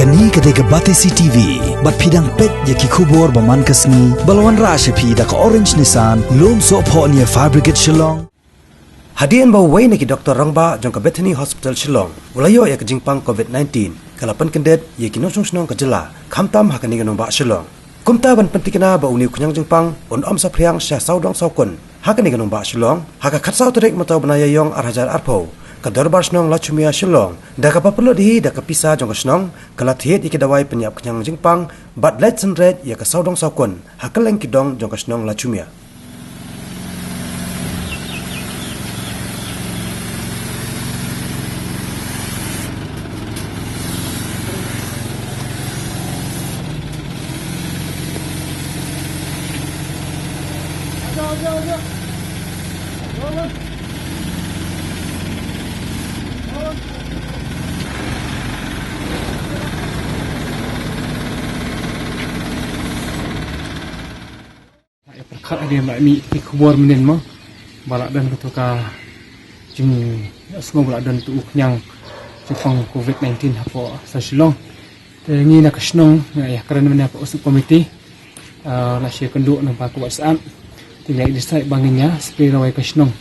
Kani kadega Batesi TV, bat pidang pet yaki kubor baman kasni, balwan rasha pi da ka Orange Nissan, lom so po niya Fire Brigade Shillong. Hadian ba way na ki Dr. Rangba jong ka Bethany Hospital Shillong. Walayo ya ka jingpang COVID-19. Kalapan kendet ya ki nosong snong ka jela. Kamtam hakani ganong ba Shillong. Kumta ban pentikna ba uni kunyang jingpang on om sa priang sya saudong saukun. Hakani ganong ba Shillong. Haka khatsau terek mataw banaya yong arhajar arpo. Ka darbar snong Lachumia Shillong. Da ka papelo di da ka pisa jong ka snong. Kala thiet iki dawai penyap kunyang jingpang. Bat let senret ya ka saudong saukun. Hakaleng kidong jong ka snong Lachumia. Perkat ada yang ni kubur menen mah balak dan ketuka jeng semua balak dan tu yang Jepang COVID-19 apa sasilong tengi nak kesnong ya kerana mana apa usul komiti la share kenduk nampak WhatsApp tinggal decide banginnya seperti rawai kesnong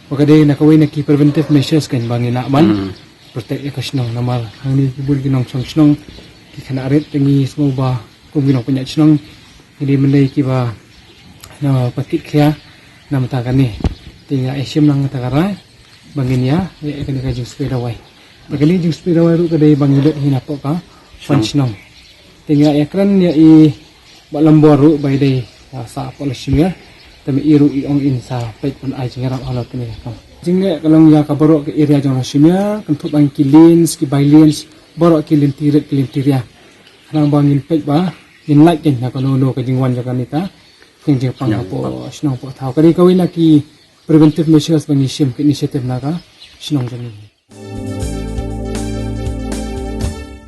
wakade nak kawin nak preventive measures kan bangin nak ban protect ya kesnong namal hang ni bul ginong snong ki kena arit tengi semua ba ginong punya snong jadi mendai ki ba na patik kaya na matakan ni tinggal asyam lang matakaray bangin niya ya ikan ka jung speed away bagali jung speed away ru kadai bangilot hinapo ka punch nong tinggal ekran ya i balambor ru by day sa polishnya tami iru iong in sa pet pun ai jingarap halot ni ka jingga kalong ya ka borok ke area jong rasimya kentut bang kilins ki bailins borok kilin tiria nang bangin pet ba in like kin na kanono ka jingwan jakan nita yang pang po snong po tau kali kawin laki preventive measures bang isim initiative naga snong jani